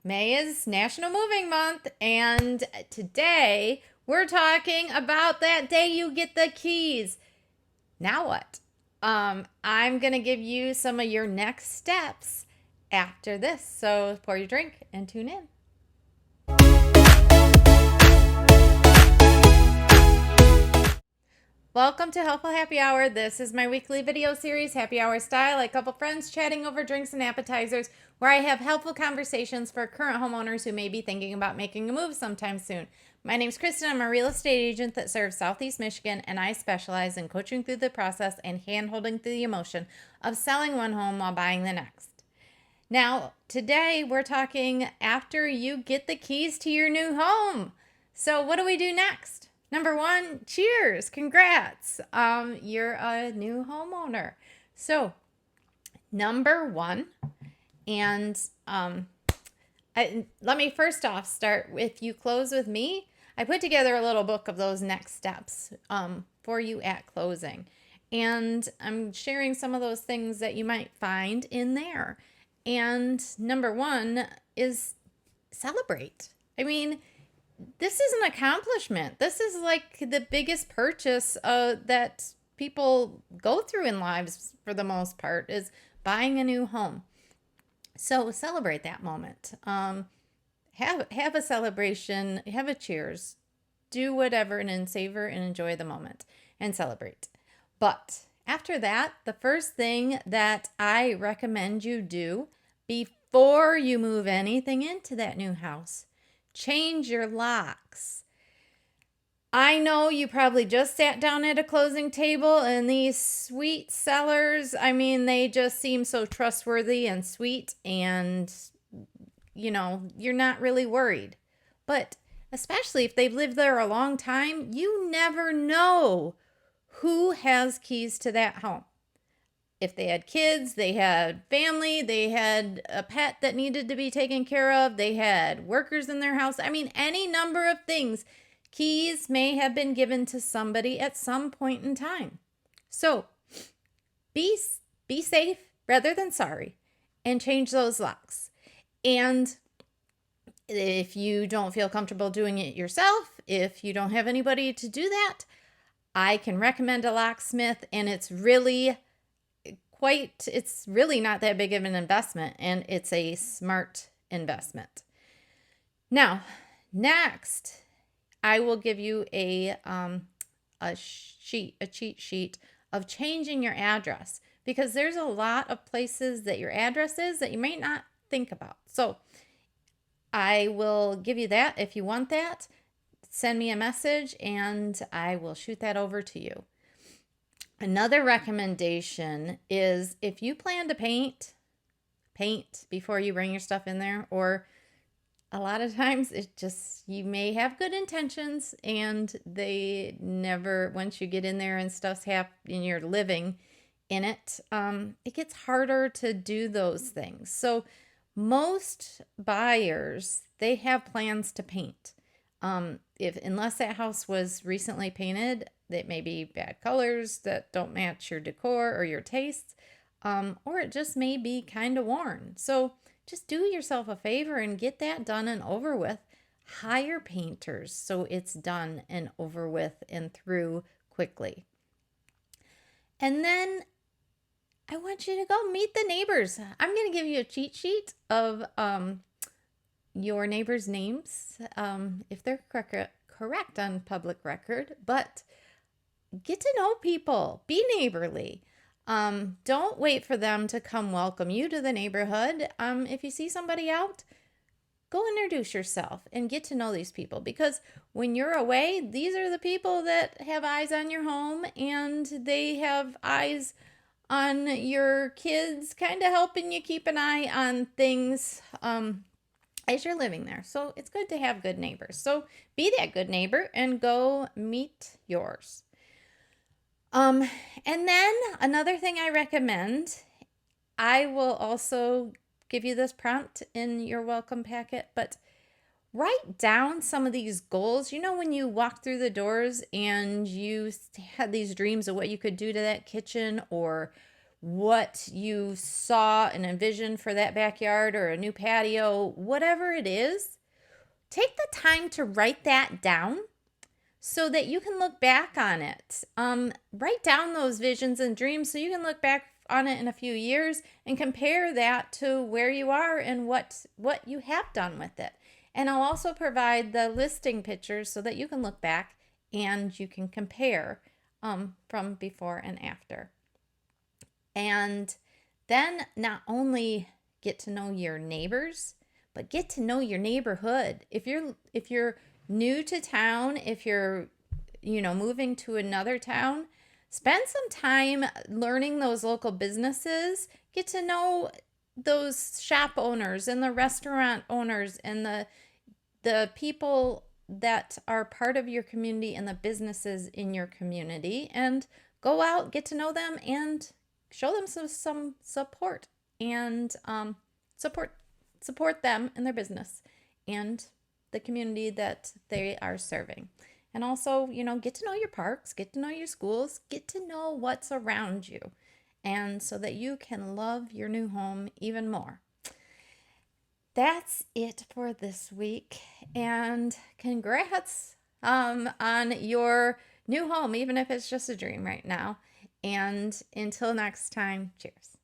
May is National Moving Month, and today we're talking about that day you get the keys. Now what? I'm going to give you some of your next steps after this. So pour your drink and tune in. Welcome to Helpful Happy Hour. This is my weekly video series, Happy Hour style, a couple friends chatting over drinks and appetizers, where I have helpful conversations for current homeowners who may be thinking about making a move sometime soon. My name's Kristen. I'm a real estate agent that serves Southeast Michigan, and I specialize in coaching through the process and hand-holding through the emotion of selling one home while buying the next. Now, today we're talking after you get the keys to your new home. So what do we do next? Number one, cheers, congrats. You're a new homeowner. So number one, and let me first off start with, you close with me. I put together a little book of those next steps for you at closing. And I'm sharing some of those things that you might find in there. And number one is celebrate. I mean, this is an accomplishment. This is like the biggest purchase that people go through in lives for the most part, is buying a new home. So celebrate that moment. Have a celebration, have a cheers, do whatever, and then savor and enjoy the moment and celebrate. But after that, the first thing that I recommend you do before you move anything into that new house, change your locks. I know you probably just sat down at a closing table, and these sweet sellers, I mean, they just seem so trustworthy and sweet, and you're not really worried. But especially if they've lived there a long time, you never know who has keys to that home. If they had kids, they had family, they had a pet that needed to be taken care of, they had workers in their house. I mean, any number of things. Keys may have been given to somebody at some point in time. So be safe rather than sorry, and change those locks. And if you don't feel comfortable doing it yourself, if you don't have anybody to do that, I can recommend a locksmith, and it's really not that big of an investment, and it's a smart investment. Now, next, I will give you a cheat sheet of changing your address, because there's a lot of places that your address is that you may not think about. So I will give you that. If you want that, send me a message and I will shoot that over to you. Another recommendation is, if you plan to paint before you bring your stuff in there, or a lot of times you may have good intentions and they never, once you get in there and stuff's happening, you're living in it, it gets harder to do those things. So most buyers, they have plans to paint. Unless that house was recently painted, it may be bad colors that don't match your decor or your tastes, or it just may be kind of worn. So just do yourself a favor and get that done and over with. Hire painters so it's done and over with and through quickly. And then I want you to go meet the neighbors. I'm going to give you a cheat sheet of your neighbors' names, if they're correct on public record, but get to know people, be neighborly. Don't wait for them to come welcome you to the neighborhood. If you see somebody out, go introduce yourself and get to know these people, because when you're away, these are the people that have eyes on your home, and they have eyes on your kids, kind of helping you keep an eye on things as you're living there. So it's good to have good neighbors. So be that good neighbor and go meet yours. And then another thing I recommend, I will also give you this prompt in your welcome packet, but write down some of these goals. You know, when you walk through the doors and you had these dreams of what you could do to that kitchen, or what you saw and envisioned for that backyard or a new patio, whatever it is, take the time to write that down so that you can look back on it. Write down those visions and dreams so you can look back on it in a few years and compare that to where you are and what you have done with it. And I'll also provide the listing pictures so that you can look back and you can compare from before and after. And then not only get to know your neighbors, but get to know your neighborhood. If you're new to town, if you're moving to another town, spend some time learning those local businesses. Get to know those shop owners and the restaurant owners and the people that are part of your community and the businesses in your community, and go out, get to know them, and show them some support and support them in their business and the community that they are serving. And also, get to know your parks, get to know your schools, get to know what's around you, and so that you can love your new home even more. That's it for this week, and congrats on your new home, even if it's just a dream right now. And until next time, cheers.